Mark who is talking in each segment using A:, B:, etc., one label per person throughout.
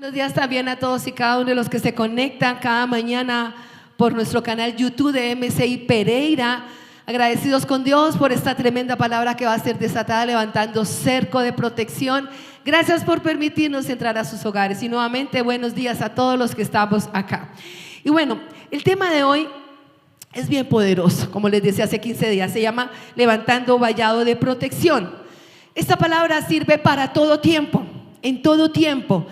A: Buenos días también a todos y cada uno de los que se conectan cada mañana por nuestro canal YouTube de MCI Pereira. Agradecidos con Dios por esta tremenda palabra que va a ser desatada, levantando cerco de protección. Gracias por permitirnos entrar a sus hogares. Y nuevamente buenos días a todos los que estamos acá. Y bueno, el tema de hoy es bien poderoso, como les decía hace 15 días, se llama levantando vallado de protección. Esta palabra sirve para todo tiempo, en todo tiempo,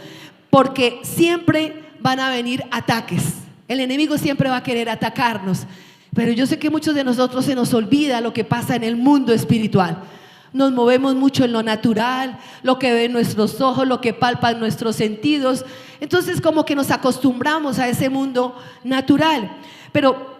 A: porque siempre van a venir ataques. El enemigo siempre va a querer atacarnos, pero yo sé que muchos de nosotros se nos olvida lo que pasa en el mundo espiritual. Nos movemos mucho en lo natural, lo que ven nuestros ojos, lo que palpan nuestros sentidos. Entonces como que nos acostumbramos a ese mundo natural. Pero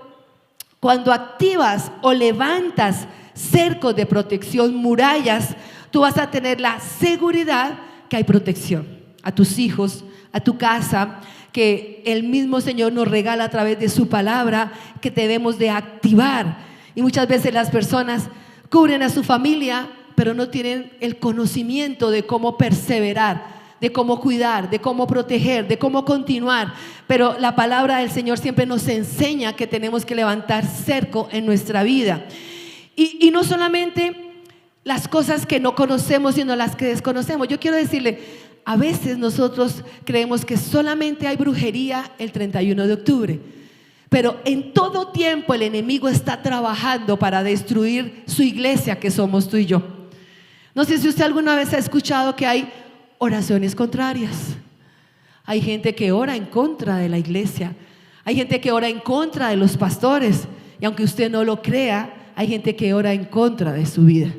A: cuando activas o levantas cercos de protección, murallas, tú vas a tener la seguridad que hay protección a tus hijos, a tu casa, que el mismo Señor nos regala a través de su palabra, que debemos de activar. Y muchas veces las personas cubren a su familia, pero no tienen el conocimiento de cómo perseverar, de cómo cuidar, de cómo proteger, de cómo continuar. Pero la palabra del Señor siempre nos enseña que tenemos que levantar cerco en nuestra vida. Y no solamente las cosas que no conocemos, sino las que desconocemos. Yo quiero decirle, a veces nosotros creemos que solamente hay brujería el 31 de octubre, pero en todo tiempo el enemigo está trabajando para destruir su iglesia, que somos tú y yo. No sé si usted alguna vez ha escuchado que hay oraciones contrarias. Hay gente que ora en contra de la iglesia, hay gente que ora en contra de los pastores, y aunque usted no lo crea, hay gente que ora en contra de su vida.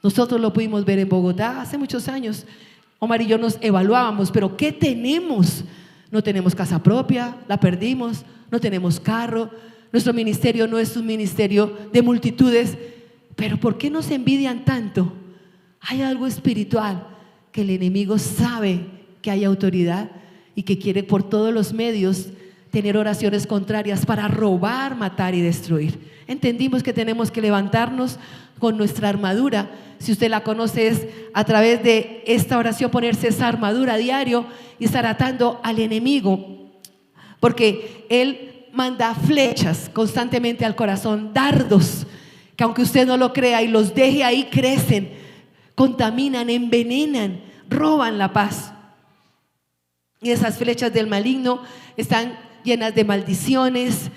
A: Nosotros lo pudimos ver en Bogotá hace muchos años. Omar y yo nos evaluábamos, pero ¿qué tenemos? No tenemos casa propia, la perdimos, no tenemos carro, nuestro ministerio no es un ministerio de multitudes, pero ¿por qué nos envidian tanto? Hay algo espiritual que el enemigo sabe que hay autoridad y que quiere por todos los medios tener oraciones contrarias para robar, matar y destruir. Entendimos que tenemos que levantarnos con nuestra armadura. Si usted la conoce, es a través de esta oración ponerse esa armadura a diario y estar atando al enemigo, porque él manda flechas constantemente al corazón, dardos que aunque usted no lo crea y los deje ahí, crecen, contaminan, envenenan, roban la paz. Y esas flechas del maligno están llenas de maldiciones,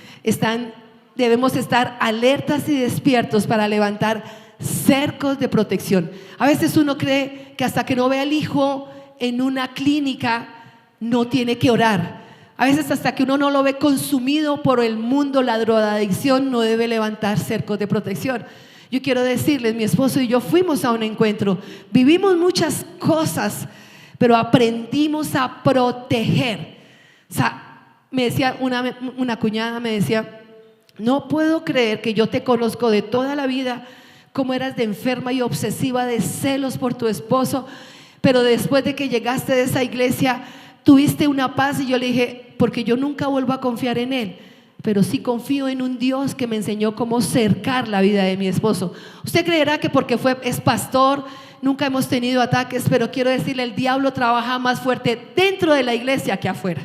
A: debemos estar alertas y despiertos para levantar cercos de protección. A veces uno cree que hasta que no vea al hijo en una clínica no tiene que orar. A veces hasta que uno no lo ve consumido por el mundo, la drogadicción, no debe levantar cercos de protección. Yo quiero decirles, mi esposo y yo fuimos a un encuentro, vivimos muchas cosas, pero aprendimos a proteger. O sea, me decía una cuñada, me decía: no puedo creer que yo te conozco de toda la vida, cómo eras de enferma y obsesiva de celos por tu esposo, pero después de que llegaste de esa iglesia tuviste una paz. Y yo le dije: porque yo nunca vuelvo a confiar en él, pero sí confío en un Dios que me enseñó cómo cercar la vida de mi esposo. Usted creerá que porque es pastor nunca hemos tenido ataques, pero quiero decirle, el diablo trabaja más fuerte dentro de la iglesia que afuera.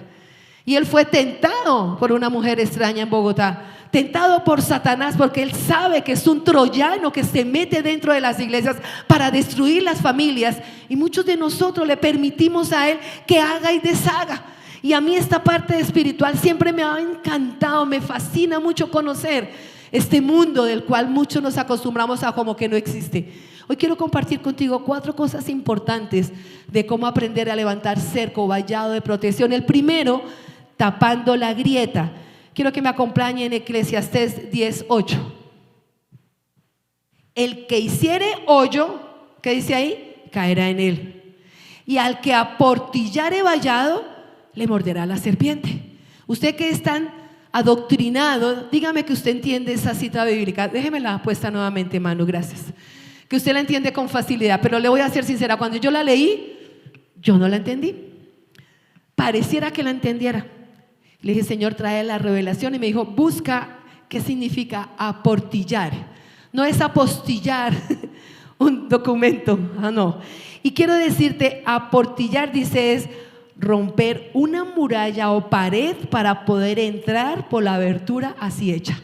A: Y él fue tentado por una mujer extraña en Bogotá, tentado por Satanás, porque él sabe que es un troyano que se mete dentro de las iglesias para destruir las familias, y muchos de nosotros le permitimos a él que haga y deshaga. Y a mí esta parte espiritual siempre me ha encantado, me fascina mucho conocer este mundo del cual muchos nos acostumbramos a como que no existe. Hoy quiero compartir contigo 4 cosas importantes de cómo aprender a levantar cerco, vallado de protección. El primero, tapando la grieta. Quiero que me acompañe en Eclesiastés 10:8. El que hiciere hoyo, ¿qué dice ahí? Caerá en él. Y al que aportillare vallado, le morderá la serpiente. Usted que es tan adoctrinado, dígame que usted entiende esa cita bíblica. Déjeme la puesta nuevamente, Manu, gracias. Que usted la entiende con facilidad, pero le voy a ser sincera, cuando yo la leí, yo no la entendí. Pareciera que la entendiera. Le dije: Señor, trae la revelación. Y me dijo: busca qué significa aportillar. No es apostillar un documento, no. Y quiero decirte, aportillar, dice, es romper una muralla o pared para poder entrar por la abertura así hecha.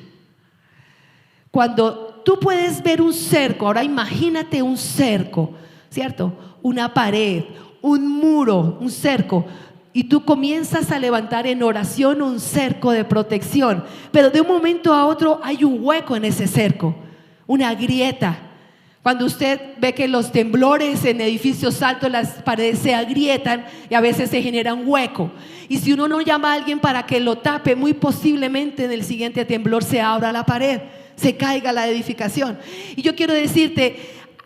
A: Cuando tú puedes ver un cerco, ahora imagínate un cerco, ¿cierto? Una pared, un muro, un cerco, y tú comienzas a levantar en oración un cerco de protección, pero de un momento a otro hay un hueco en ese cerco, una grieta. Cuando usted ve que los temblores en edificios altos, las paredes se agrietan y a veces se genera un hueco, y si uno no llama a alguien para que lo tape, muy posiblemente en el siguiente temblor se abra la pared, se caiga la edificación. Y yo quiero decirte,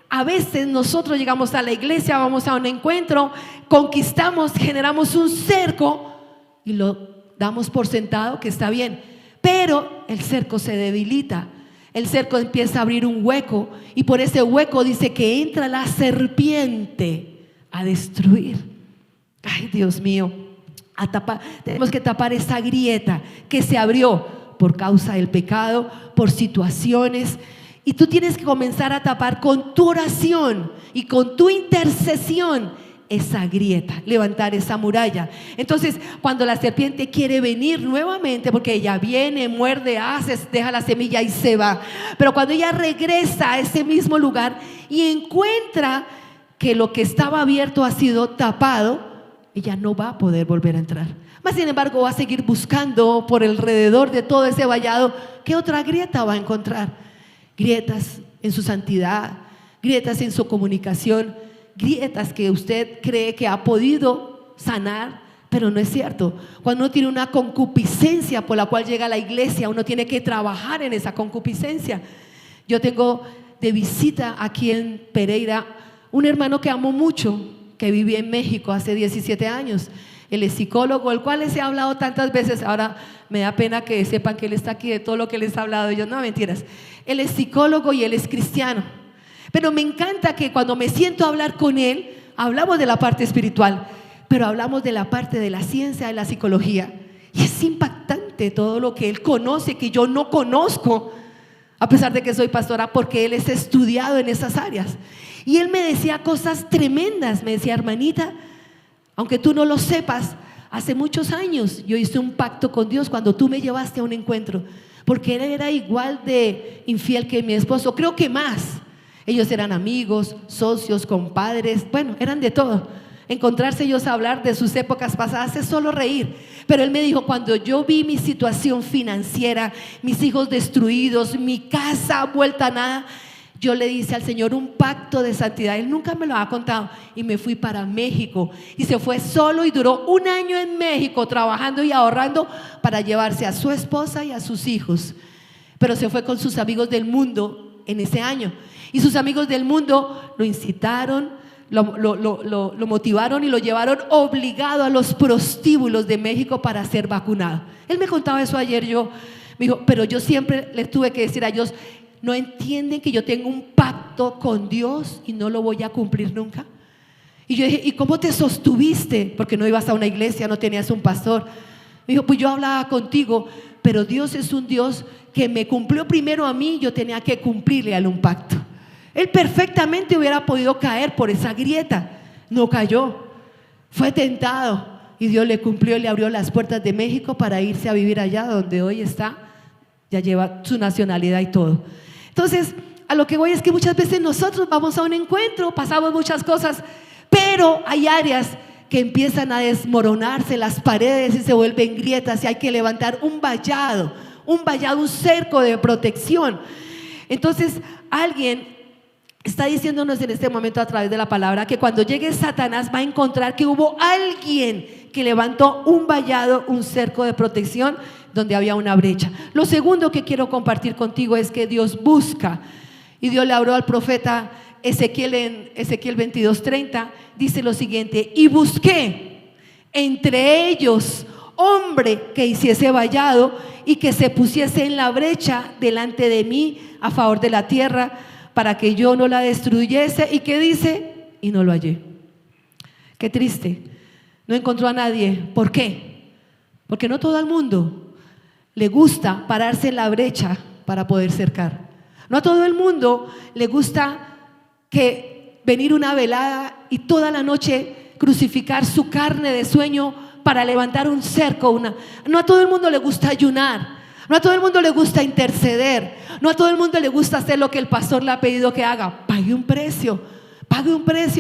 A: a veces nosotros llegamos a la iglesia, vamos a un encuentro, conquistamos, generamos un cerco y lo damos por sentado que está bien, pero el cerco se debilita, el cerco empieza a abrir un hueco, y por ese hueco dice que entra la serpiente a destruir. Ay, Dios mío, a tapar, tenemos que tapar esa grieta que se abrió por causa del pecado, por situaciones. Y tú tienes que comenzar a tapar con tu oración y con tu intercesión esa grieta, levantar esa muralla. Entonces, cuando la serpiente quiere venir nuevamente, porque ella viene, muerde, hace, deja la semilla y se va, pero cuando ella regresa a ese mismo lugar y encuentra que lo que estaba abierto ha sido tapado, ella no va a poder volver a entrar. Mas sin embargo va a seguir buscando por alrededor de todo ese vallado. ¿Qué otra grieta va a encontrar? Grietas en su santidad, grietas en su comunicación, grietas que usted cree que ha podido sanar, pero no es cierto. Cuando uno tiene una concupiscencia por la cual llega a la iglesia, uno tiene que trabajar en esa concupiscencia. Yo tengo de visita aquí en Pereira un hermano que amo mucho, que vivía en México hace 17 años. Él es psicólogo, el cual les he hablado tantas veces. Ahora me da pena que sepan que él está aquí de todo lo que les he hablado. Yo, no, mentiras. Él es psicólogo y él es cristiano. Pero me encanta que cuando me siento a hablar con él, hablamos de la parte espiritual, pero hablamos de la parte de la ciencia, de la psicología. Y es impactante todo lo que él conoce, que yo no conozco, a pesar de que soy pastora, porque él es estudiado en esas áreas. Y él me decía cosas tremendas. Me decía: hermanita, aunque tú no lo sepas, hace muchos años yo hice un pacto con Dios cuando tú me llevaste a un encuentro, porque él era igual de infiel que mi esposo, creo que más. Ellos eran amigos, socios, compadres, bueno, eran de todo. Encontrarse ellos a hablar de sus épocas pasadas es solo reír. Pero él me dijo: cuando yo vi mi situación financiera, mis hijos destruidos, mi casa vuelta a nada, yo le hice al Señor un pacto de santidad. Él nunca me lo ha contado. Y me fui para México. Y se fue solo y duró 1 año en México trabajando y ahorrando para llevarse a su esposa y a sus hijos. Pero se fue con sus amigos del mundo en ese año. Y sus amigos del mundo lo incitaron, lo motivaron y lo llevaron obligado a los prostíbulos de México para ser vacunado. Él me contaba eso ayer. Me dijo: pero yo siempre les tuve que decir a ellos: ¿no entienden que yo tengo un pacto con Dios y no lo voy a cumplir nunca? Y yo dije: ¿y cómo te sostuviste? Porque no ibas a una iglesia, no tenías un pastor. Me dijo: pues yo hablaba contigo, pero Dios es un Dios que me cumplió primero a mí, yo tenía que cumplirle a él un pacto. Él perfectamente hubiera podido caer por esa grieta, no cayó, fue tentado y Dios le cumplió y le abrió las puertas de México para irse a vivir allá donde hoy está. Ya lleva su nacionalidad y todo. Entonces, a lo que voy es que muchas veces nosotros vamos a un encuentro, pasamos muchas cosas, pero hay áreas que empiezan a desmoronarse, las paredes, y se vuelven grietas, y hay que levantar un vallado, un cerco de protección. Entonces, alguien está diciéndonos en este momento a través de la palabra que cuando llegue Satanás va a encontrar que hubo alguien que levantó un vallado, un cerco de protección donde había una brecha. Lo segundo que quiero compartir contigo es que Dios busca, y Dios le habló al profeta Ezequiel en Ezequiel 22:30, dice lo siguiente: y busqué entre ellos hombre que hiciese vallado y que se pusiese en la brecha delante de mí a favor de la tierra, para que yo no la destruyese. ¿Y qué dice? Y no lo hallé. Qué triste, no encontró a nadie. ¿Por qué? Porque no todo el mundo le gusta pararse en la brecha para poder cercar. No a todo el mundo le gusta que venir una velada y toda la noche crucificar su carne de sueño para levantar un cerco. No a todo el mundo le gusta ayunar, no a todo el mundo le gusta interceder, no a todo el mundo le gusta hacer lo que el pastor le ha pedido que haga. Pague un precio,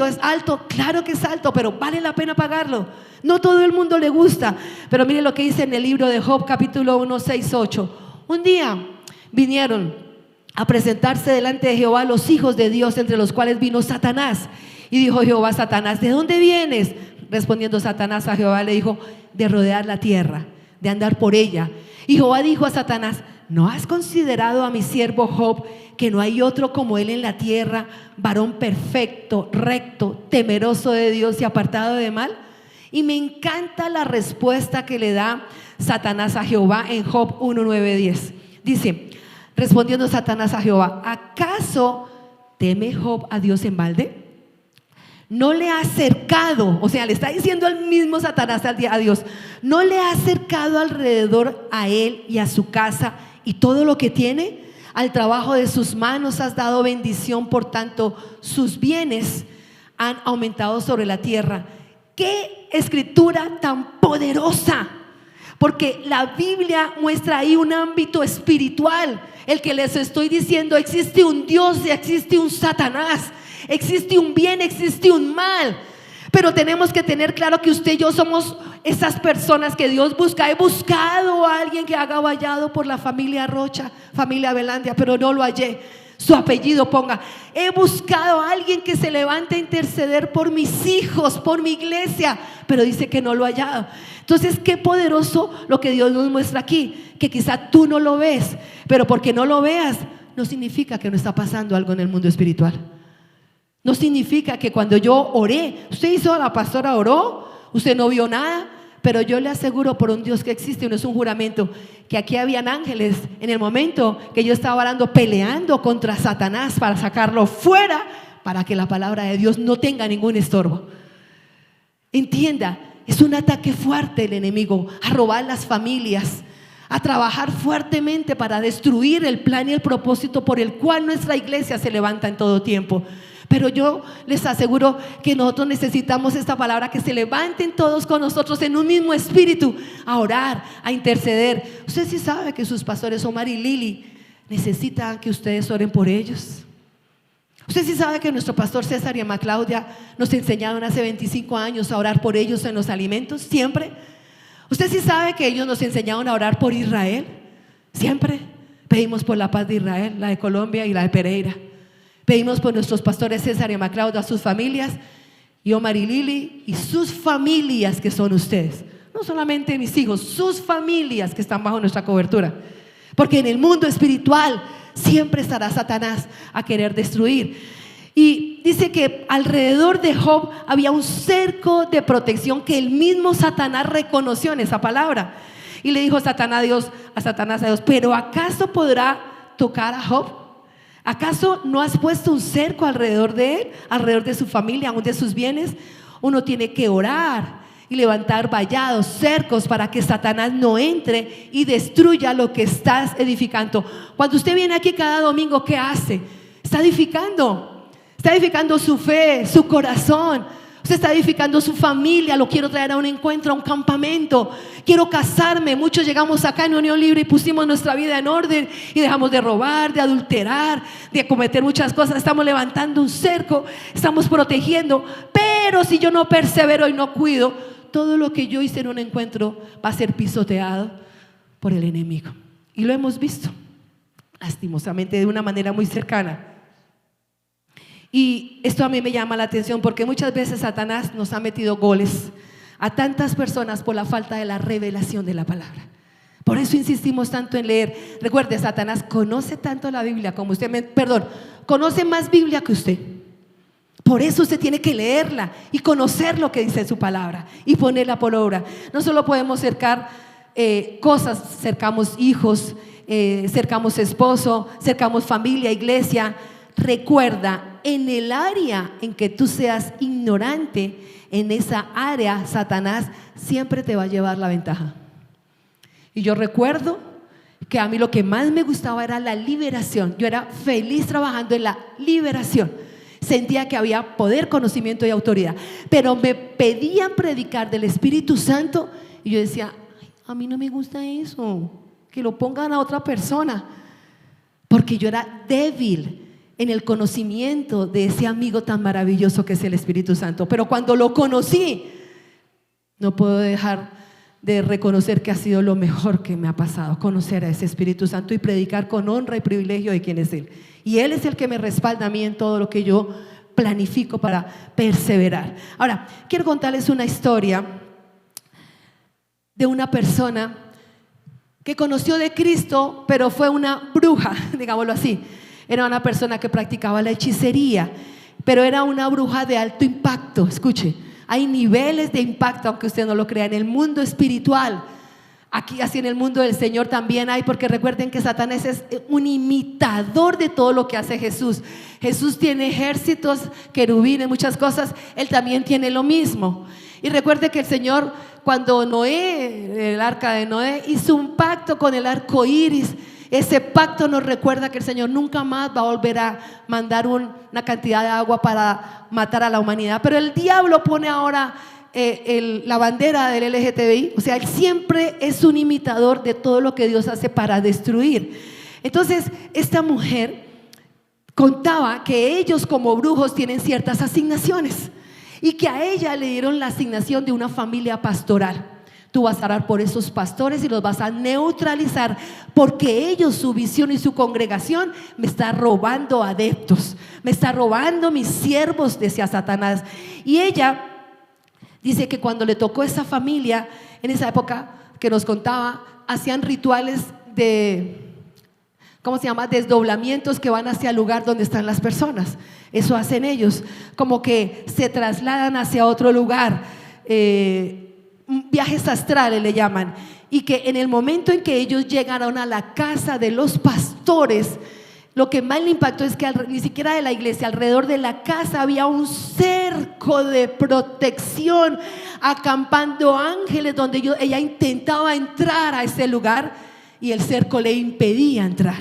A: ¿es alto? Claro que es alto, pero vale la pena pagarlo. No todo el mundo le gusta, pero mire lo que dice en el libro de Job, capítulo 1, 6, 8. Un día vinieron a presentarse delante de Jehová los hijos de Dios, entre los cuales vino Satanás. Y dijo Jehová a Satanás: ¿de dónde vienes? Respondiendo Satanás a Jehová le dijo: de rodear la tierra, de andar por ella. Y Jehová dijo a Satanás: ¿no has considerado a mi siervo Job, que no hay otro como él en la tierra, varón perfecto, recto, temeroso de Dios y apartado de mal? Y me encanta la respuesta que le da Satanás a Jehová en Job 1, 9, 10. Dice, respondiendo Satanás a Jehová: ¿acaso teme Job a Dios en balde? No le ha acercado, o sea, le está diciendo al mismo Satanás a Dios, no le ha acercado alrededor a él y a su casa y todo lo que tiene. Al trabajo de sus manos has dado bendición, por tanto sus bienes han aumentado sobre la tierra. ¡Qué escritura tan poderosa! Porque la Biblia muestra ahí un ámbito espiritual. El que les estoy diciendo, existe un Dios y existe un Satanás. Existe un bien, existe un mal. Pero tenemos que tener claro que usted y yo somos esas personas que Dios busca. He buscado a alguien que haga vallado por la familia Rocha, familia Velandia, pero no lo hallé. Su apellido ponga. He buscado a alguien que se levante a interceder por mis hijos, por mi iglesia, pero dice que no lo ha hallado. Entonces, qué poderoso lo que Dios nos muestra aquí, que quizá tú no lo ves, pero porque no lo veas no significa que no está pasando algo en el mundo espiritual. No significa que cuando yo oré, usted hizo, la pastora oró, usted no vio nada, pero yo le aseguro por un Dios que existe, no es un juramento, que aquí habían ángeles en el momento que yo estaba orando, peleando contra Satanás para sacarlo fuera, para que la palabra de Dios no tenga ningún estorbo. Entienda, es un ataque fuerte el enemigo a robar las familias, a trabajar fuertemente para destruir el plan y el propósito por el cual nuestra iglesia se levanta en todo tiempo. Pero yo les aseguro que nosotros necesitamos esta palabra, que se levanten todos con nosotros en un mismo espíritu a orar, a interceder. Usted sí sabe que sus pastores Omar y Lili necesitan que ustedes oren por ellos. Usted sí sabe que nuestro pastor César y Emma Claudia nos enseñaron hace 25 años a orar por ellos en los alimentos, siempre. Usted sí sabe que ellos nos enseñaron a orar por Israel, siempre. Pedimos por la paz de Israel, la de Colombia y la de Pereira. Pedimos por nuestros pastores César y Emma Claudia, sus familias, y Omar y Lili y sus familias, que son ustedes. No solamente mis hijos, sus familias que están bajo nuestra cobertura. Porque en el mundo espiritual siempre estará Satanás a querer destruir. Y dice que alrededor de Job había un cerco de protección que el mismo Satanás reconoció en esa palabra. Y le dijo Satanás a Dios: ¿pero acaso podrá tocar a Job? ¿Acaso no has puesto un cerco alrededor de él, alrededor de su familia, aún de sus bienes? Uno tiene que orar y levantar vallados, cercos, para que Satanás no entre y destruya lo que estás edificando. Cuando usted viene aquí cada domingo, ¿qué hace? Está edificando su fe, su corazón. Usted está edificando su familia. Lo quiero traer a un encuentro, a un campamento. Quiero casarme. Muchos llegamos acá en Unión Libre y pusimos nuestra vida en orden y dejamos de robar, de adulterar, de cometer muchas cosas. Estamos levantando un cerco, estamos protegiendo. Pero si yo no persevero y no cuido, todo lo que yo hice en un encuentro va a ser pisoteado por el enemigo. Y lo hemos visto, lastimosamente, de una manera muy cercana. Y esto a mí me llama la atención, porque muchas veces Satanás nos ha metido goles a tantas personas por la falta de la revelación de la palabra. Por eso insistimos tanto en leer. Recuerde, Satanás conoce tanto la Biblia como usted, conoce más Biblia que usted. Por eso usted tiene que leerla y conocer lo que dice su palabra y ponerla por obra. No solo podemos cercar cosas, cercamos hijos, cercamos esposo, cercamos familia, iglesia. Recuerda, en el área en que tú seas ignorante, en esa área Satanás siempre te va a llevar la ventaja. Y yo recuerdo que a mí lo que más me gustaba era la liberación. Yo era feliz trabajando en la liberación. sentía que había poder, conocimiento y autoridad, pero me pedían predicar del Espíritu Santo y yo decía, "Ay, a mí no me gusta eso, que lo pongan a otra persona", porque yo era débil en el conocimiento de ese amigo tan maravilloso que es el Espíritu Santo. Pero cuando lo conocí, no puedo dejar de reconocer que ha sido lo mejor que me ha pasado, conocer a ese Espíritu Santo y predicar con honra y privilegio de quién es Él. Y Él es el que me respalda a mí en todo lo que yo planifico para perseverar. Ahora, quiero contarles una historia de una persona que conoció de Cristo, pero fue una bruja, digámoslo así. Era una persona que practicaba la hechicería, pero era una bruja de alto impacto. Escuche, hay niveles de impacto, aunque usted no lo crea, en el mundo espiritual. Aquí, así en el mundo del Señor también hay, porque recuerden que Satanás es un imitador de todo lo que hace Jesús. Jesús tiene ejércitos, querubines, muchas cosas. Él también tiene lo mismo. Y recuerde que el Señor, cuando Noé, el arca de Noé, hizo un pacto con el arco iris. Ese pacto nos recuerda que el Señor nunca más va a volver a mandar una cantidad de agua para matar a la humanidad. Pero el diablo pone ahora la bandera del LGTBI. O sea, él siempre es un imitador de todo lo que Dios hace para destruir. Entonces, esta mujer contaba que ellos como brujos tienen ciertas asignaciones y que a ella le dieron la asignación de una familia pastoral. Tú vas a orar por esos pastores y los vas a neutralizar, porque ellos, su visión y su congregación, me está robando adeptos, me está robando mis siervos, decía Satanás. Y ella dice que cuando le tocó esa familia, en esa época que nos contaba, hacían rituales de, ¿cómo se llama?, desdoblamientos que van hacia el lugar donde están las personas. Eso hacen ellos, como que se trasladan hacia otro lugar, viajes astrales le llaman. Y que en el momento en que ellos llegaron a la casa de los pastores, lo que más le impactó es que ni siquiera de la iglesia, alrededor de la casa había un cerco de protección, acampando ángeles, donde ella intentaba entrar a ese lugar y el cerco le impedía entrar.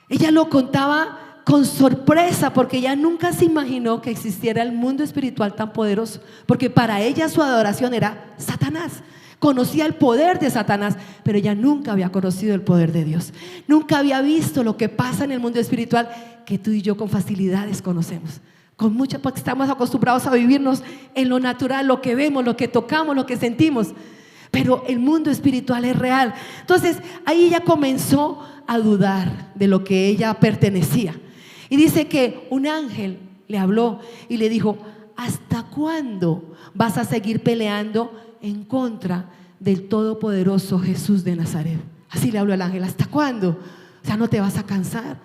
A: Ella lo contaba con sorpresa, porque ella nunca se imaginó que existiera el mundo espiritual tan poderoso, porque para ella su adoración era Satanás. Conocía el poder de Satanás, pero ella nunca había conocido el poder de Dios. Nunca había visto lo que pasa en el mundo espiritual, que tú y yo con facilidad desconocemos. Porque estamos acostumbrados a vivirnos en lo natural, lo que vemos, lo que tocamos, lo que sentimos. Pero el mundo espiritual es real. Entonces ahí ella comenzó a dudar de lo que ella pertenecía. Y dice que un ángel le habló y le dijo: ¿hasta cuándo vas a seguir peleando en contra del todopoderoso Jesús de Nazaret? Así le habló el ángel. ¿Hasta cuándo? O sea, no te vas a cansar.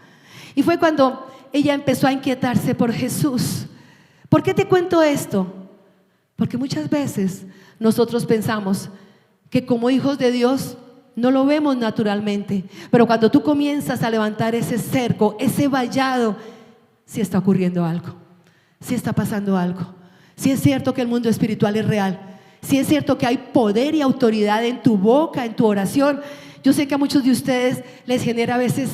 A: Y fue cuando ella empezó a inquietarse por Jesús. ¿Por qué te cuento esto? Porque muchas veces nosotros pensamos que como hijos de Dios no lo vemos naturalmente, pero cuando tú comienzas a levantar ese cerco, ese vallado, sí está ocurriendo algo, sí está pasando algo. Sí es cierto que el mundo espiritual es real, sí es cierto que hay poder y autoridad en tu boca, en tu oración. Yo sé que a muchos de ustedes les genera a veces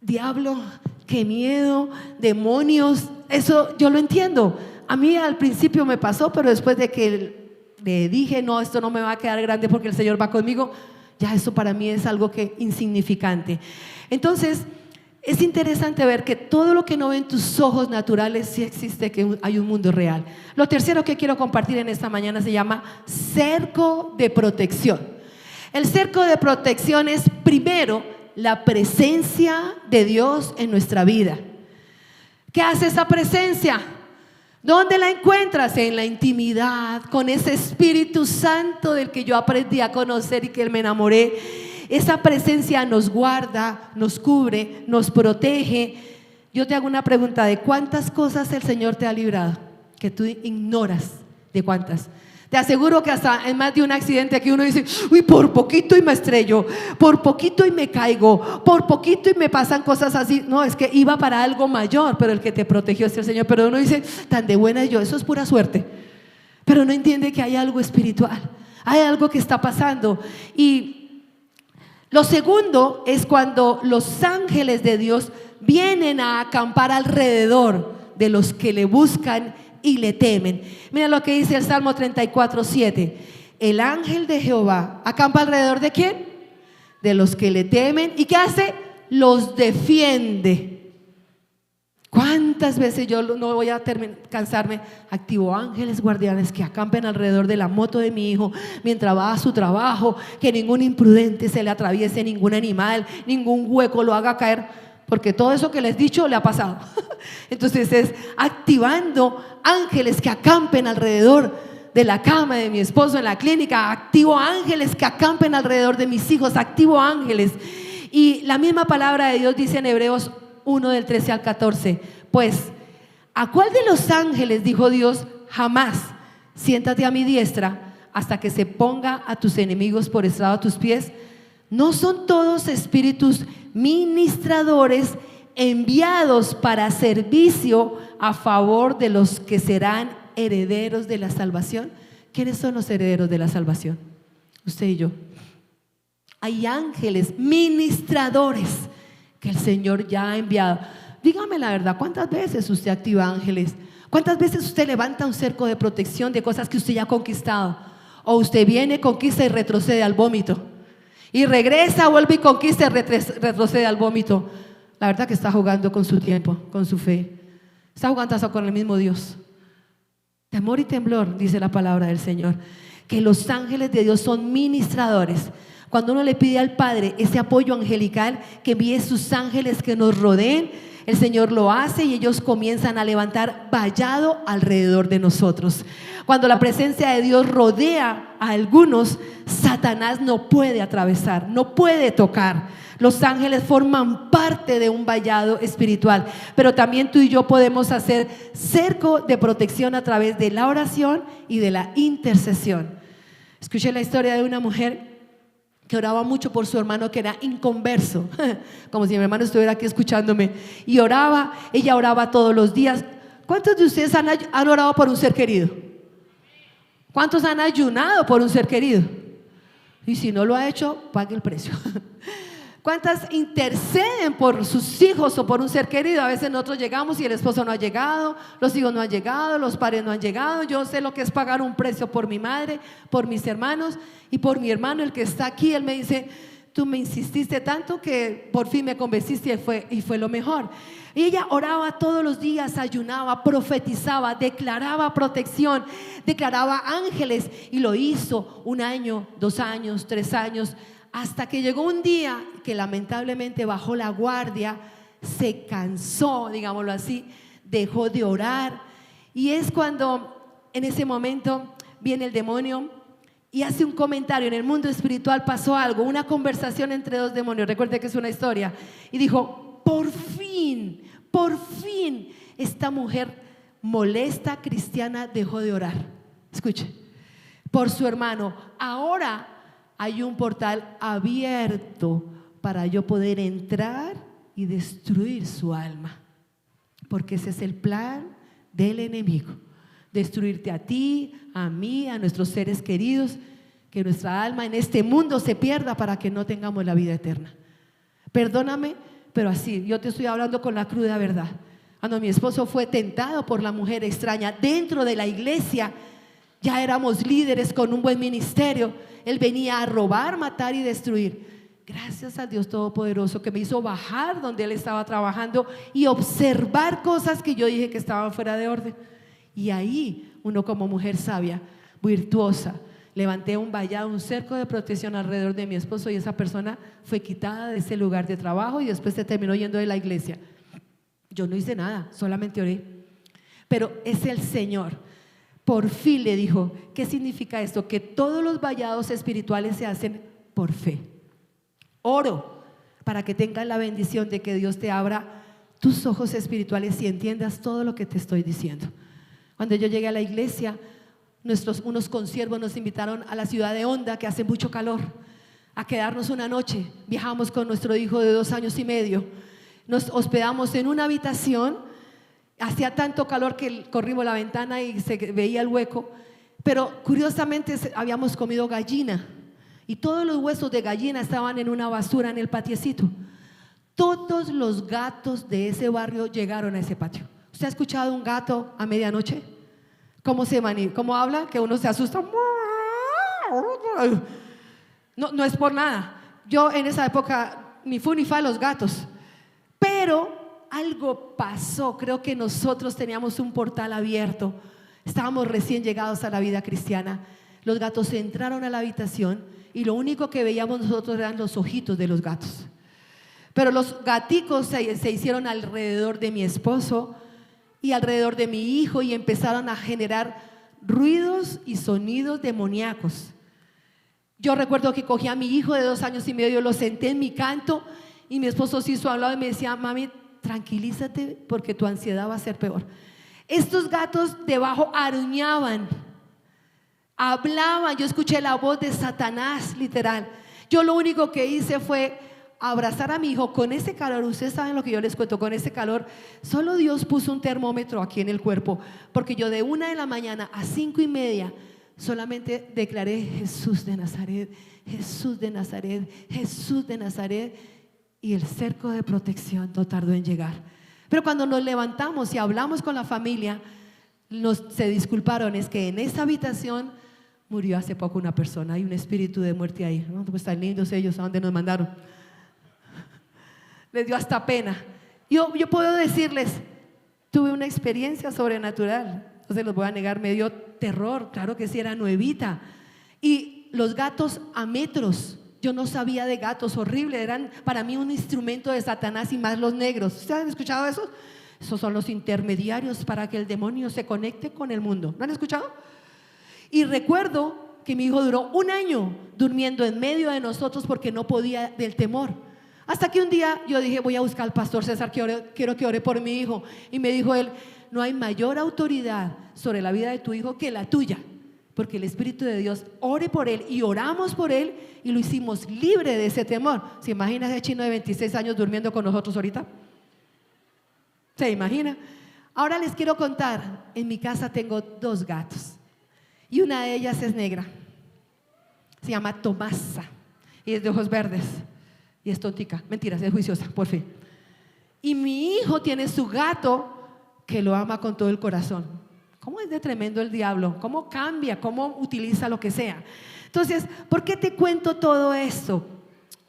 A: diablo, qué miedo, demonios. Eso yo lo entiendo. A mí al principio me pasó, pero después de que le dije, no, esto no me va a quedar grande porque el Señor va conmigo, ya eso para mí es algo que insignificante. Entonces es interesante ver que todo lo que no ven tus ojos naturales sí existe, que hay un mundo real. Lo tercero que quiero compartir en esta mañana se llama cerco de protección. El cerco de protección es primero la presencia de Dios en nuestra vida. ¿Qué hace esa presencia? ¿Dónde la encuentras? En la intimidad, con ese Espíritu Santo del que yo aprendí a conocer y que me enamoré. Esa presencia nos guarda, nos cubre, nos protege. Yo te hago una pregunta: ¿de cuántas cosas el Señor te ha librado que tú ignoras? ¿De cuántas? Te aseguro que hasta en más de un accidente aquí uno dice: uy, por poquito y me estrello, por poquito y me caigo, por poquito y me pasan cosas así. No, es que iba para algo mayor, pero el que te protegió es el Señor. Pero uno dice: tan de buena yo, eso es pura suerte. Pero no entiende que hay algo espiritual, hay algo que está pasando. Y Lo segundo es cuando los ángeles de Dios vienen a acampar alrededor de los que le buscan y le temen. Mira lo que dice el Salmo 34:7. El ángel de Jehová acampa alrededor ¿de quién? De los que le temen. ¿Y qué hace? Los defiende. ¿Cuántas veces yo no voy a cansarme? Activo ángeles guardianes que acampen alrededor de la moto de mi hijo mientras va a su trabajo, que ningún imprudente se le atraviese, ningún animal, ningún hueco lo haga caer, porque todo eso que les he dicho le ha pasado. Entonces es activando ángeles que acampen alrededor de la cama de mi esposo en la clínica, activo ángeles que acampen alrededor de mis hijos, activo ángeles. Y la misma palabra de Dios dice en Hebreos 1 del 13 al 14, pues ¿a cuál de los ángeles dijo Dios jamás siéntate a mi diestra hasta que se ponga a tus enemigos por estrado a tus pies? ¿No son todos espíritus ministradores enviados para servicio a favor de los que serán herederos de la salvación? ¿Quiénes son los herederos de la salvación? Usted y yo. Hay ángeles ministradores que el Señor ya ha enviado. Dígame la verdad, ¿cuántas veces usted activa ángeles? ¿Cuántas veces usted levanta un cerco de protección de cosas que usted ya ha conquistado? O usted viene, conquista y retrocede al vómito, y regresa, vuelve y conquista y retrocede al vómito. La verdad que está jugando con su tiempo, con su fe. Está jugando hasta con el mismo Dios. Temor y temblor, dice la palabra del Señor, que los ángeles de Dios son ministradores. Cuando uno le pide al Padre ese apoyo angelical, que envíe sus ángeles que nos rodeen, el Señor lo hace y ellos comienzan a levantar vallado alrededor de nosotros. Cuando la presencia de Dios rodea a algunos, Satanás no puede atravesar, no puede tocar. Los ángeles forman parte de un vallado espiritual, pero también tú y yo podemos hacer cerco de protección a través de la oración y de la intercesión. Escuché la historia de una mujer que oraba mucho por su hermano que era inconverso, como si mi hermano estuviera aquí escuchándome, y oraba, ella oraba todos los días. ¿Cuántos de ustedes han orado por un ser querido? ¿Cuántos han ayunado por un ser querido? Y si no lo ha hecho, pague el precio. ¿Cuántas interceden por sus hijos o por un ser querido? A veces nosotros llegamos y el esposo no ha llegado, los hijos no han llegado, los padres no han llegado. Yo sé lo que es pagar un precio por mi madre, por mis hermanos y por mi hermano, el que está aquí. Él me dice, tú me insististe tanto que por fin me convenciste y fue lo mejor. Y ella oraba todos los días, ayunaba, profetizaba, declaraba protección, declaraba ángeles, y lo hizo 1 año, 2 años, 3 años, hasta que llegó un día que lamentablemente bajó la guardia, se cansó, digámoslo así, dejó de orar. Y es cuando en ese momento viene el demonio y hace un comentario. En el mundo espiritual pasó algo, una conversación entre 2 demonios. Recuerde que es una historia. Y dijo, por fin, esta mujer molesta cristiana dejó de orar. Escuche, por su hermano. Ahora hay un portal abierto para yo poder entrar y destruir su alma, porque ese es el plan del enemigo: destruirte a ti, a mí, a nuestros seres queridos, que nuestra alma en este mundo se pierda para que no tengamos la vida eterna. Perdóname, pero así, yo te estoy hablando con la cruda verdad. Cuando mi esposo fue tentado por la mujer extraña dentro de la iglesia, ya éramos líderes con un buen ministerio. Él venía a robar, matar y destruir. Gracias a Dios Todopoderoso que me hizo bajar donde él estaba trabajando y observar cosas que yo dije que estaban fuera de orden. Y ahí uno, como mujer sabia, virtuosa, levanté un vallado, un cerco de protección alrededor de mi esposo, y esa persona fue quitada de ese lugar de trabajo y después se terminó yendo de la iglesia. Yo no hice nada, solamente oré. Pero es el Señor. Por fin le dijo, ¿qué significa esto? Que todos los vallados espirituales se hacen por fe. Oro para que tengas la bendición de que Dios te abra tus ojos espirituales y entiendas todo lo que te estoy diciendo. Cuando yo llegué a la iglesia, unos consiervos nos invitaron a la ciudad de Honda, que hace mucho calor, a quedarnos una noche. Viajamos con nuestro hijo de 2 años y medio. Nos hospedamos en una habitación. Hacía tanto calor que corrimos la ventana y se veía el hueco, pero curiosamente habíamos comido gallina y todos los huesos de gallina estaban en una basura en el patiecito. Todos los gatos de ese barrio llegaron a ese patio. ¿Usted ha escuchado un gato a medianoche? ¿Cómo habla? Que uno se asusta. No es por nada. Yo en esa época ni fu ni fa los gatos. Pero algo pasó. Creo que nosotros teníamos un portal abierto. Estábamos recién llegados a la vida cristiana. Los gatos entraron a la habitación y lo único que veíamos nosotros eran los ojitos de los gatos. Pero los gaticos se hicieron alrededor de mi esposo y alrededor de mi hijo y empezaron a generar ruidos y sonidos demoníacos. Yo recuerdo que cogí a mi hijo de 2 años y medio, lo senté en mi canto y mi esposo se hizo a un lado y me decía: mami, tranquilízate porque tu ansiedad va a ser peor. Estos gatos debajo aruñaban, hablaban. Yo escuché la voz de Satanás, literal. Yo lo único que hice fue abrazar a mi hijo con ese calor. Ustedes saben lo que yo les cuento, con ese calor. Solo Dios puso un termómetro aquí en el cuerpo, porque yo de 1 de la mañana a 5:30 solamente declaré: Jesús de Nazaret, Jesús de Nazaret, Jesús de Nazaret. Y el cerco de protección no tardó en llegar. Pero cuando nos levantamos y hablamos con la familia, se disculparon. Es que en esa habitación murió hace poco una persona. Hay un espíritu de muerte ahí, ¿no? Pues están lindos ellos, ¿a dónde nos mandaron? Les dio hasta pena. Yo puedo decirles, tuve una experiencia sobrenatural. No se los voy a negar, me dio terror. Claro que sí, era nuevita. Y los gatos a metros. Yo no sabía de gatos, horrible. Eran para mí un instrumento de Satanás, y más los negros. ¿Ustedes han escuchado eso? Esos son los intermediarios para que el demonio se conecte con el mundo. ¿No han escuchado? Y recuerdo que mi hijo duró 1 año durmiendo en medio de nosotros porque no podía del temor. Hasta que un día yo dije: voy a buscar al pastor César, quiero que ore por mi hijo. Y me dijo él: no hay mayor autoridad sobre la vida de tu hijo que la tuya, porque el Espíritu de Dios, ore por él. Y oramos por él y lo hicimos libre de ese temor. ¿Se imagina ese chino de 26 años durmiendo con nosotros ahorita? ¿Se imagina? Ahora les quiero contar, en mi casa tengo 2 gatos y una de ellas es negra. Se llama Tomasa y es de ojos verdes y es tontica. Mentiras, es juiciosa, por fin. Y mi hijo tiene su gato que lo ama con todo el corazón. ¿Cómo es de tremendo el diablo? ¿Cómo cambia? ¿Cómo utiliza lo que sea? Entonces, ¿por qué te cuento todo esto?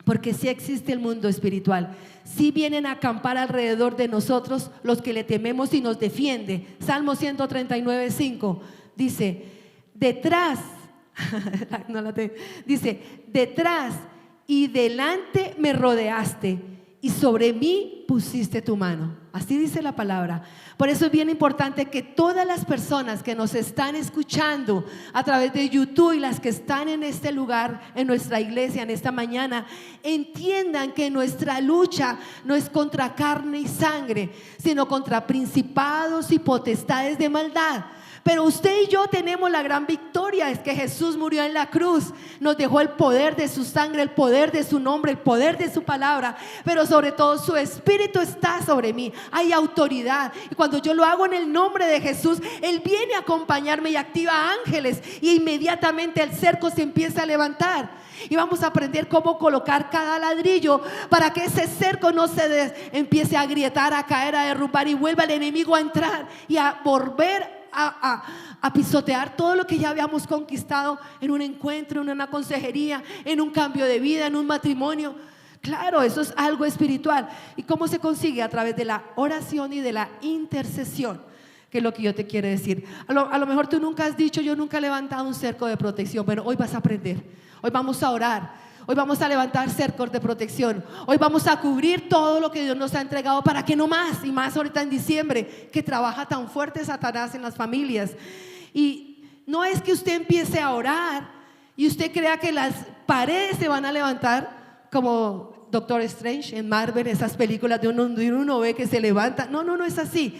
A: Porque sí existe el mundo espiritual. Sí vienen a acampar alrededor de nosotros los que le tememos y nos defiende. Salmo 139:5 dice: detrás, dice, detrás y delante me rodeaste y sobre mí pusiste tu mano. Así dice la palabra. Por eso es bien importante que todas las personas que nos están escuchando a través de YouTube y las que están en este lugar, en nuestra iglesia, en esta mañana, entiendan que nuestra lucha no es contra carne y sangre, sino contra principados y potestades de maldad. Pero usted y yo tenemos la gran victoria, es que Jesús murió en la cruz, nos dejó el poder de su sangre, el poder de su nombre, el poder de su palabra, pero sobre todo su Espíritu está sobre mí, hay autoridad. Y cuando yo lo hago en el nombre de Jesús, Él viene a acompañarme y activa ángeles, y inmediatamente el cerco se empieza a levantar. Y vamos a aprender cómo colocar cada ladrillo para que ese cerco no se empiece a agrietar, a caer, a derrumbar y vuelva el enemigo a entrar y a volver a pisotear todo lo que ya habíamos conquistado en un encuentro, en una consejería, en un cambio de vida, en un matrimonio. Claro, eso es algo espiritual. ¿Y cómo se consigue? A través de la oración y de la intercesión, que es lo que yo te quiero decir. A lo mejor tú nunca has dicho: yo nunca he levantado un cerco de protección. Bueno, hoy vas a aprender. Hoy vamos a orar. Hoy vamos a levantar cercos de protección. Hoy vamos a cubrir todo lo que Dios nos ha entregado para que no más, y más ahorita en diciembre, que trabaja tan fuerte Satanás en las familias. Y no es que usted empiece a orar y usted crea que las paredes se van a levantar como Doctor Strange en Marvel, esas películas de uno ve que se levanta. No es así.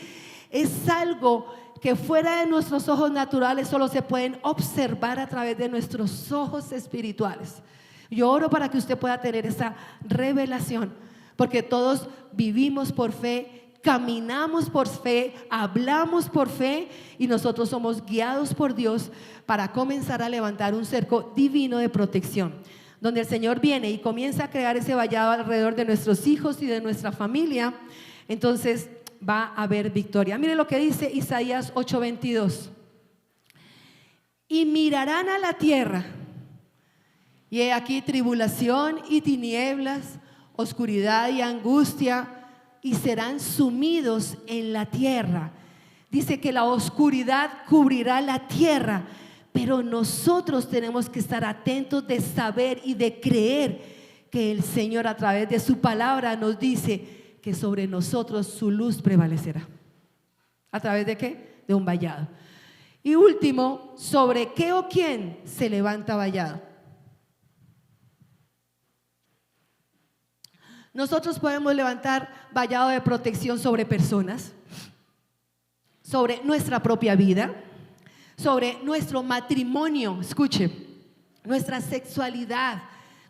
A: Es algo que fuera de nuestros ojos naturales solo se pueden observar a través de nuestros ojos espirituales. Yo oro para que usted pueda tener esa revelación, porque todos vivimos por fe, caminamos por fe, hablamos por fe, y nosotros somos guiados por Dios para comenzar a levantar un cerco divino de protección. donde el Señor viene y comienza a crear ese vallado alrededor de nuestros hijos y de nuestra familia, entonces va a haber victoria. Mire lo que dice Isaías 8:22. Y mirarán a la tierra, y he aquí tribulación y tinieblas, oscuridad y angustia, y serán sumidos en la tierra. Dice que la oscuridad cubrirá la tierra, pero nosotros tenemos que estar atentos de saber y de creer que el Señor a través de su palabra nos dice que sobre nosotros su luz prevalecerá. ¿A través de qué? De un vallado. Y último, ¿sobre qué o quién se levanta vallado? Nosotros podemos levantar vallado de protección sobre personas, sobre nuestra propia vida, sobre nuestro matrimonio, escuche, nuestra sexualidad,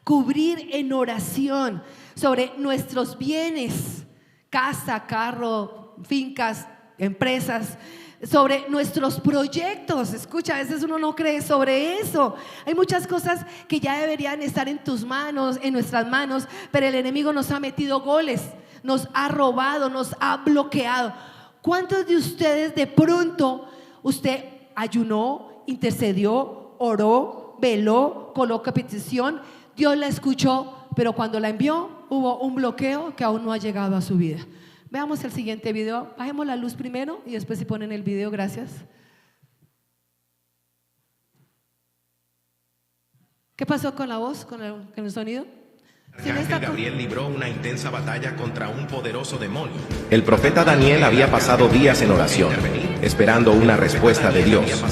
A: cubrir en oración, sobre nuestros bienes, casa, carro, fincas, empresas, sobre nuestros proyectos. Escucha, a veces uno no cree sobre eso. Hay muchas cosas que ya deberían estar en tus manos, en nuestras manos, pero el enemigo nos ha metido goles, nos ha robado, nos ha bloqueado. ¿Cuántos de ustedes de pronto usted ayunó, intercedió, oró, veló, colocó petición, Dios la escuchó, pero cuando la envió hubo un bloqueo que aún no ha llegado a su vida? Veamos el siguiente video. Bajemos la luz primero y después se ponen el video, gracias. ¿Qué pasó con la voz, con el sonido?
B: Arcángel Gabriel libró una intensa batalla contra un poderoso demonio. El profeta Daniel había pasado días en oración, esperando una respuesta de Dios.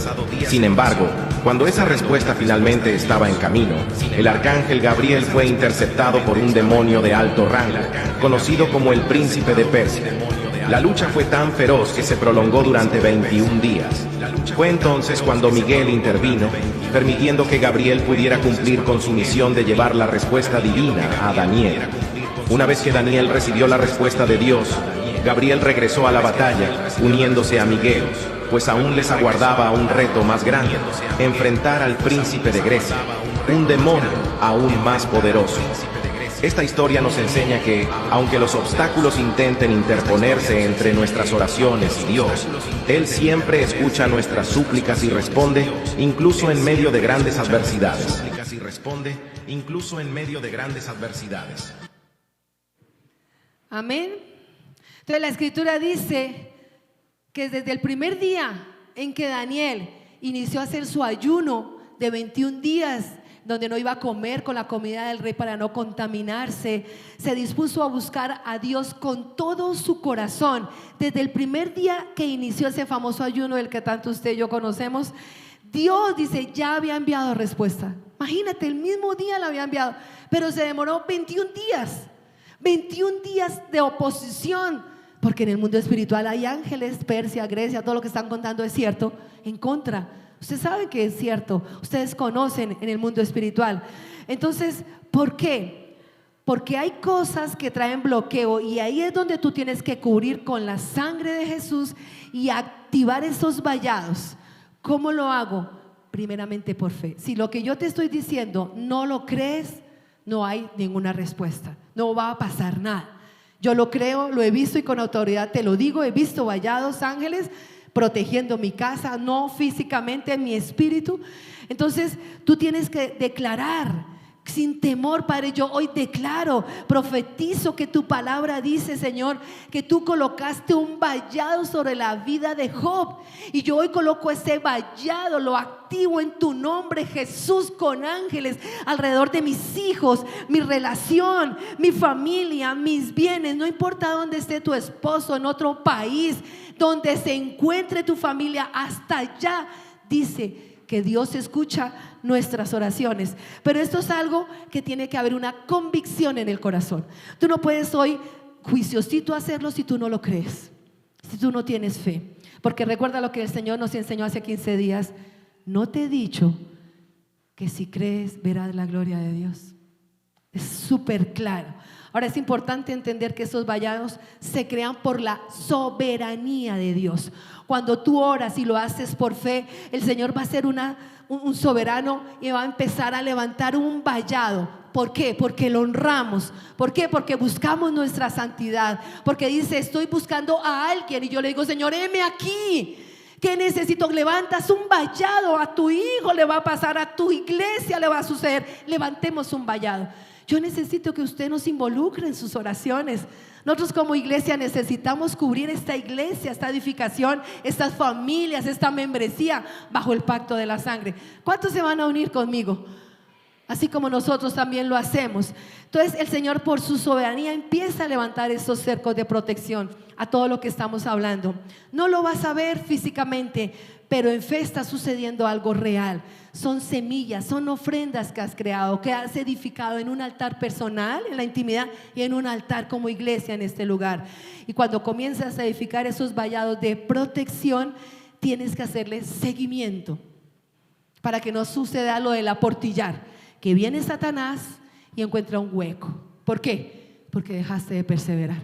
B: Sin embargo, cuando esa respuesta finalmente estaba en camino, el arcángel Gabriel fue interceptado por un demonio de alto rango, conocido como el príncipe de Persia. La lucha fue tan feroz que se prolongó durante 21 días. Fue entonces cuando Miguel intervino, permitiendo que Gabriel pudiera cumplir con su misión de llevar la respuesta divina a Daniel. Una vez que Daniel recibió la respuesta de Dios, Gabriel regresó a la batalla, uniéndose a Miguel, pues aún les aguardaba un reto más grande: enfrentar al príncipe de Grecia, un demonio aún más poderoso. Esta historia nos enseña que, aunque los obstáculos intenten interponerse entre nuestras oraciones y Dios, Él siempre escucha nuestras súplicas y responde, incluso en medio de grandes adversidades.
A: Amén. Entonces la escritura dice que desde el primer día en que Daniel inició a hacer su ayuno de 21 días, donde no iba a comer con la comida del rey para no contaminarse, se dispuso a buscar a Dios con todo su corazón. Desde el primer día que inició ese famoso ayuno del que tanto usted y yo conocemos, Dios dice, ya había enviado respuesta. Imagínate, el mismo día la había enviado, pero se demoró 21 días. 21 días de oposición, porque en el mundo espiritual hay ángeles, Persia, Grecia, todo lo que están contando es cierto, en contra. Ustedes saben que es cierto, ustedes conocen en el mundo espiritual. Entonces, ¿por qué? Porque hay cosas que traen bloqueo, y ahí es donde tú tienes que cubrir con la sangre de Jesús y activar esos vallados. ¿Cómo lo hago? Primeramente por fe. Si lo que yo te estoy diciendo no lo crees, no hay ninguna respuesta, no va a pasar nada. Yo lo creo, lo he visto y con autoridad te lo digo. He visto vallados, ángeles protegiendo mi casa, no físicamente, mi espíritu. Entonces tú tienes que declarar sin temor, Padre. Yo hoy declaro, profetizo que tu palabra dice, Señor, que tú colocaste un vallado sobre la vida de Job, y yo hoy coloco ese vallado, lo activo en tu nombre, Jesús, con ángeles alrededor de mis hijos, mi relación, mi familia, mis bienes. No importa dónde esté tu esposo, en otro país, donde se encuentre tu familia, hasta allá dice que Dios escucha nuestras oraciones. Pero esto es algo que tiene que haber una convicción en el corazón. Tú no puedes hoy juiciosito hacerlo si tú no lo crees, si tú no tienes fe. Porque recuerda lo que el Señor nos enseñó hace 15 días: no te he dicho que si crees verás la gloria de Dios. Es súper claro. Ahora es importante entender que esos vallados se crean por la soberanía de Dios. Cuando tú oras y lo haces por fe, el Señor va a ser un soberano y va a empezar a levantar un vallado. ¿Por qué? Porque lo honramos. ¿Por qué? Porque buscamos nuestra santidad. Porque dice, estoy buscando a alguien, y yo le digo, Señor, heme aquí. ¿Qué necesito? Levantas un vallado, a tu hijo le va a pasar, a tu iglesia le va a suceder. Levantemos un vallado. Yo necesito que usted nos involucre en sus oraciones. Nosotros como iglesia necesitamos cubrir esta iglesia, esta edificación, estas familias, esta membresía bajo el pacto de la sangre. ¿Cuántos se van a unir conmigo? Así como nosotros también lo hacemos. Entonces el Señor, por su soberanía, empieza a levantar esos cercos de protección a todo lo que estamos hablando. No lo vas a ver físicamente, pero en fe está sucediendo algo real. Son semillas, son ofrendas que has creado, que has edificado en un altar personal, en la intimidad, y en un altar como iglesia en este lugar. Y cuando comienzas a edificar esos vallados de protección, tienes que hacerle seguimiento para que no suceda lo del aportillar, que viene Satanás y encuentra un hueco. ¿Por qué? Porque dejaste de perseverar,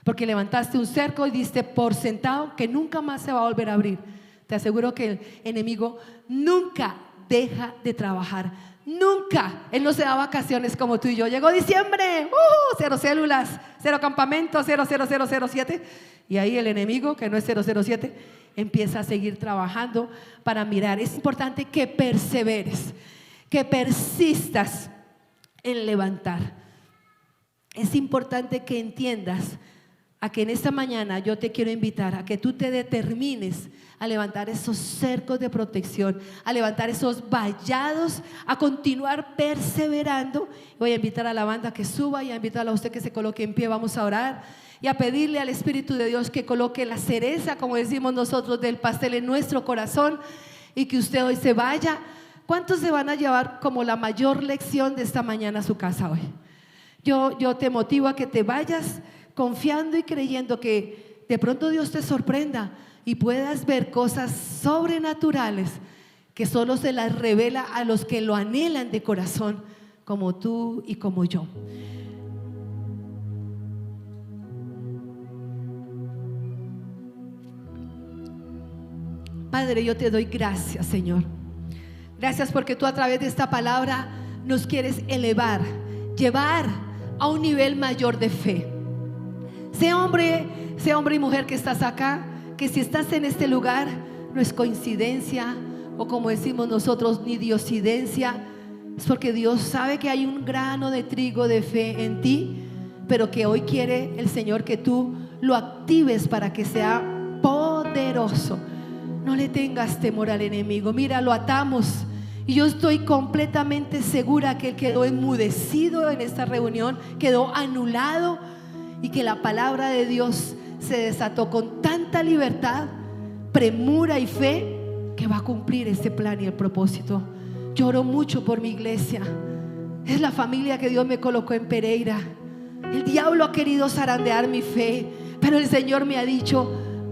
A: porque levantaste un cerco y diste por sentado que nunca más se va a volver a abrir. Te aseguro que el enemigo nunca deja de trabajar, nunca. Él no se da vacaciones como tú y yo. Llegó diciembre, 0 células, 0 campamento, 00007, y ahí el enemigo, que no es 007, empieza a seguir trabajando para mirar. Es importante que perseveres, que persistas en levantar. Es importante que entiendas a que en esta mañana yo te quiero invitar a que tú te determines a levantar esos cercos de protección, a levantar esos vallados, a continuar perseverando. Voy a invitar a la banda que suba y a invitar a usted que se coloque en pie. Vamos a orar y a pedirle al Espíritu de Dios que coloque la cereza, como decimos nosotros, del pastel en nuestro corazón, y que usted hoy se vaya. ¿Cuántos se van a llevar como la mayor lección de esta mañana a su casa hoy? Yo te motivo a que te vayas confiando y creyendo que de pronto Dios te sorprenda y puedas ver cosas sobrenaturales que solo se las revela a los que lo anhelan de corazón, como tú y como yo. Padre, yo te doy gracias, Señor. Gracias porque tú a través de esta palabra nos quieres elevar, llevar a un nivel mayor de fe. Sé hombre y mujer que estás acá, que si estás en este lugar no es coincidencia, o como decimos nosotros, ni diosidencia. Es porque Dios sabe que hay un grano de trigo de fe en ti, pero que hoy quiere el Señor que tú lo actives para que sea poderoso. No le tengas temor al enemigo. Mira, lo atamos. Y yo estoy completamente segura que él quedó enmudecido en esta reunión, quedó anulado, y que la palabra de Dios se desató con tanta libertad, premura y fe, que va a cumplir este plan y el propósito. Lloro mucho por mi iglesia. Es la familia que Dios me colocó en Pereira. El diablo ha querido zarandear mi fe, pero el Señor me ha dicho: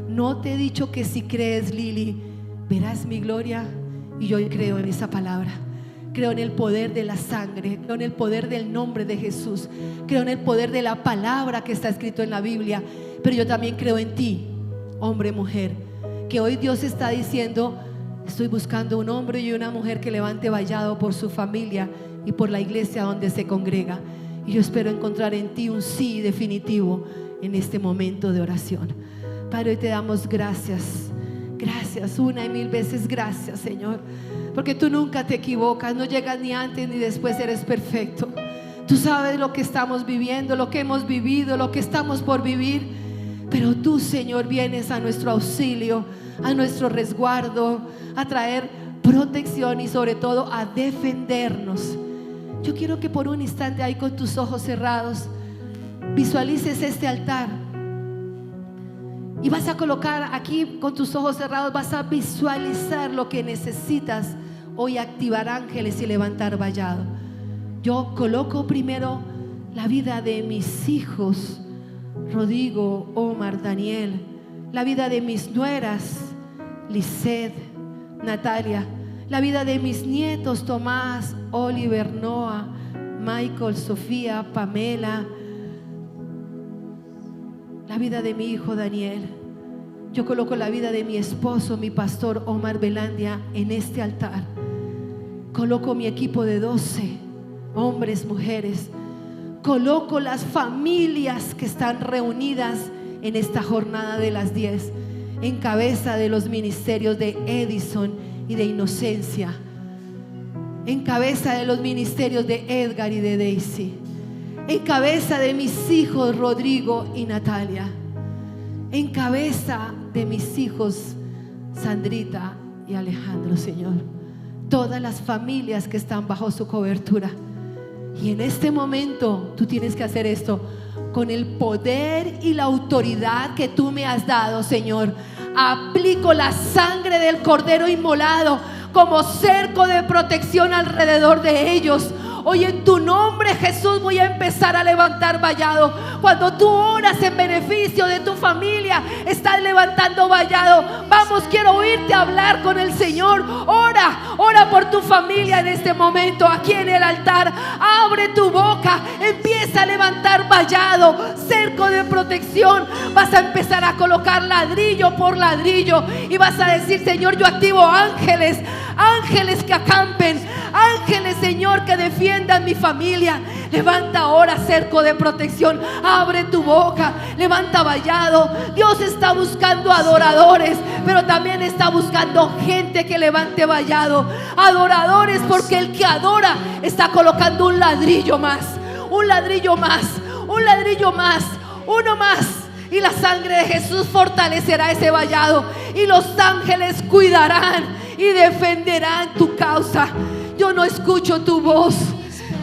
A: no te he dicho que si crees, Lili, verás mi gloria. Y yo creo en esa palabra. Creo en el poder de la sangre, creo en el poder del nombre de Jesús, creo en el poder de la palabra que está escrito en la Biblia. Pero yo también creo en ti, hombre, mujer, que hoy Dios está diciendo: estoy buscando un hombre y una mujer que levante vallado por su familia y por la iglesia donde se congrega. Y yo espero encontrar en ti un sí definitivo en este momento de oración. Padre, hoy te damos gracias. Gracias, una y mil veces gracias, Señor, porque tú nunca te equivocas, no llegas ni antes ni después, eres perfecto. Tú sabes lo que estamos viviendo, lo que hemos vivido, lo que estamos por vivir, pero tú, Señor, vienes a nuestro auxilio, a nuestro resguardo, a traer protección y sobre todo a defendernos. Yo quiero que por un instante, ahí con tus ojos cerrados, visualices este altar. Y vas a colocar aquí con tus ojos cerrados, vas a visualizar lo que necesitas hoy: activar ángeles y levantar vallado. Yo coloco primero la vida de mis hijos, Rodrigo, Omar, Daniel, la vida de mis nueras, Lisset, Natalia, la vida de mis nietos, Tomás, Oliver, Noah, Michael, Sofía, Pamela, la vida de mi hijo Daniel. Yo coloco la vida de mi esposo, mi pastor Omar Belandia, en este altar. Coloco mi equipo de 12 hombres, mujeres. Coloco las familias que están reunidas en esta jornada de las 10, en cabeza de los ministerios de Edison y de Inocencia, en cabeza de los ministerios de Edgar y de Daisy, en cabeza de mis hijos Rodrigo y Natalia, en cabeza de mis hijos Sandrita y Alejandro, Señor. Todas las familias que están bajo su cobertura. Y en este momento tú tienes que hacer esto con el poder y la autoridad que tú me has dado, Señor. Aplico la sangre del Cordero inmolado como cerco de protección alrededor de ellos. Hoy en tu nombre, Jesús, voy a empezar a levantar vallado. Cuando tú oras en beneficio de tu familia, estás levantando vallado. Vamos, quiero oírte hablar con el Señor. Ora por tu familia en este momento, aquí en el altar. Abre tu boca, empieza a levantar vallado, cerco de protección. Vas a empezar a colocar ladrillo por ladrillo y vas a decir: Señor, yo activo ángeles que acampen, ángeles, Señor, que defiendan mi familia. Levanta ahora cerco de protección. Abre tu boca, levanta vallado. Dios está buscando adoradores, pero también está buscando gente que levante vallado. Adoradores, porque el que adora está colocando un ladrillo más, un ladrillo más, un ladrillo más, uno más. Y la sangre de Jesús fortalecerá ese vallado, y los ángeles cuidarán y defenderán tu causa. Yo no escucho tu voz.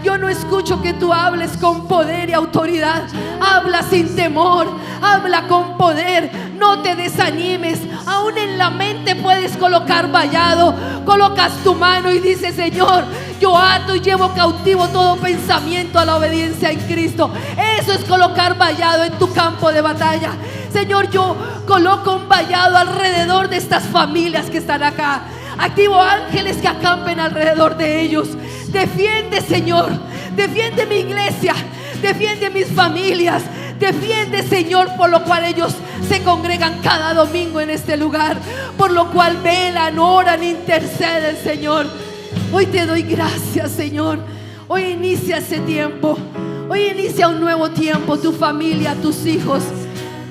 A: Yo no escucho que tú hables con poder y autoridad. Habla sin temor, habla con poder. No te desanimes. Aún en la mente puedes colocar vallado. Colocas tu mano y dices: Señor, yo ato y llevo cautivo todo pensamiento a la obediencia en Cristo. Eso es colocar vallado en tu campo de batalla. Señor, yo coloco un vallado alrededor de estas familias que están acá. Activo ángeles que acampen alrededor de ellos. Defiende, Señor, defiende mi iglesia, defiende mis familias, defiende, Señor, por lo cual ellos se congregan cada domingo en este lugar, por lo cual velan, oran, interceden, Señor. Hoy te doy gracias, Señor. Hoy inicia ese tiempo, hoy inicia un nuevo tiempo, tu familia, tus hijos.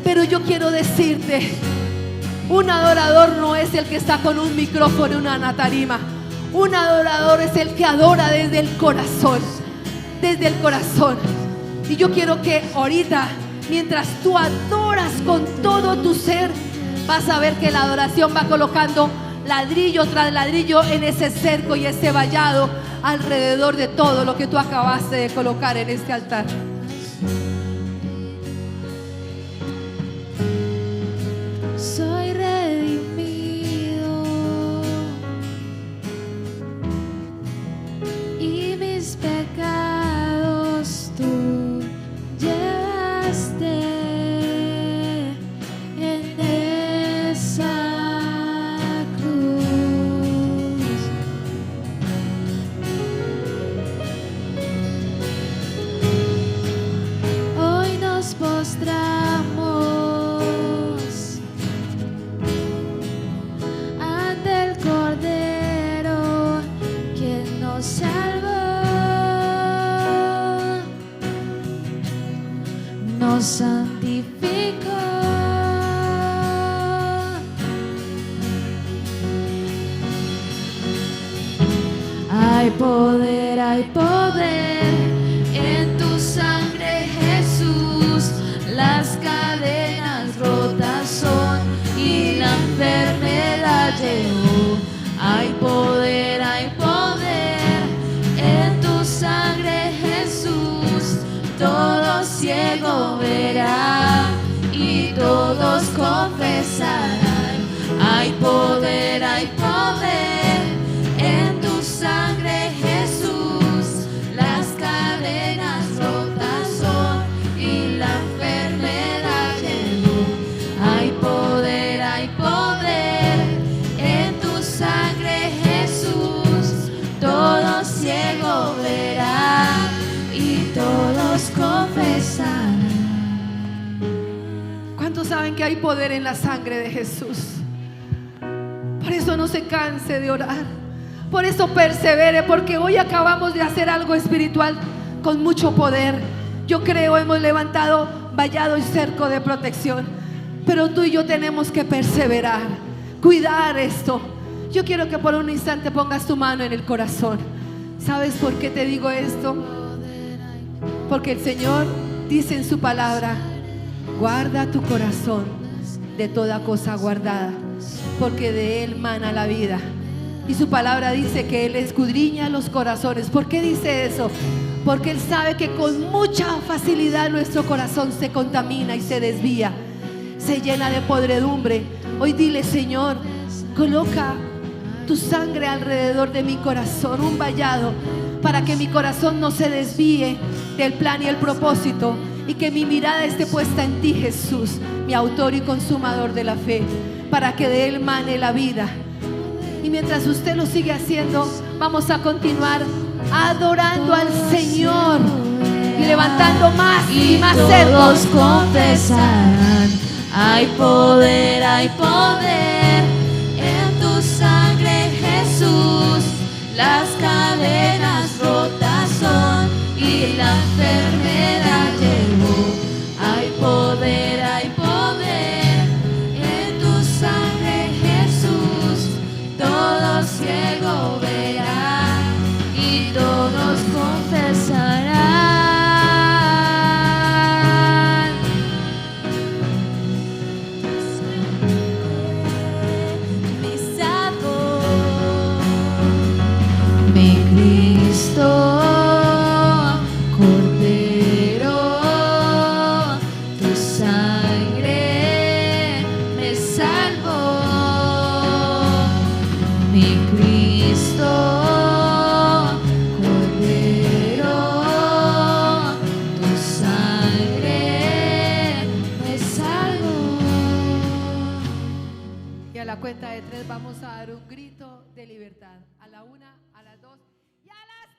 A: Pero yo quiero decirte: un adorador no es el que está con un micrófono en una tarima. Un adorador es el que adora desde el corazón, desde el corazón. Y yo quiero que ahorita, mientras tú adoras con todo tu ser, vas a ver que la adoración va colocando ladrillo tras ladrillo en ese cerco y ese vallado alrededor de todo lo que tú acabaste de colocar en este altar.
C: Soy redimido y mis pecados tú llevaste en esa cruz. Hoy nos postramos nos santificó. Hay poder en tu sangre, Jesús. Las cadenas rotas son y la enfermedad llegó. Hay poder en tu sangre, Jesús. Todo ciego verá y todos confesarán. Hay poder en tu sangre, Jesús. Las cadenas rotas son y la enfermedad llegó. Hay poder en tu sangre, Jesús. Todo ciego verá y todos confesarán.
A: saben que hay poder en la sangre de Jesús. Por eso no se canse de orar. Por eso persevere, porque hoy acabamos de hacer algo espiritual con mucho poder. Yo creo hemos levantado vallado y cerco de protección, pero tú y yo tenemos que perseverar, cuidar esto. Yo quiero que por un instante pongas tu mano en el corazón. ¿Sabes por qué te digo esto? Porque el Señor dice en su palabra: guarda tu corazón de toda cosa guardada, porque de él mana la vida. Y su palabra dice que Él escudriña los corazones. ¿Por qué dice eso? Porque Él sabe que con mucha facilidad nuestro corazón se contamina y se desvía, se llena de podredumbre. Hoy dile: Señor, coloca tu sangre alrededor de mi corazón, un vallado, para que mi corazón no se desvíe del plan y el propósito, y que mi mirada esté puesta en ti, Jesús, mi autor y consumador de la fe, para que de Él mane la vida. Y mientras usted lo sigue haciendo, vamos a continuar adorando al Señor y levantando más y más cercos.
C: Todos confesarán: hay poder en tu sangre, Jesús. Las cadenas rotas son y la enfermedad llegó. Hay poder en tu sangre, Jesús. Todo ciego verá y todos confesarán. Mi Salvador, mi Cristo, Cordero, tu sangre me salvó. Mi Cristo, Cordero, tu sangre me salvó.
A: Y a la cuenta de 3 vamos a dar un grito de libertad. A la 1, a las 2 y a las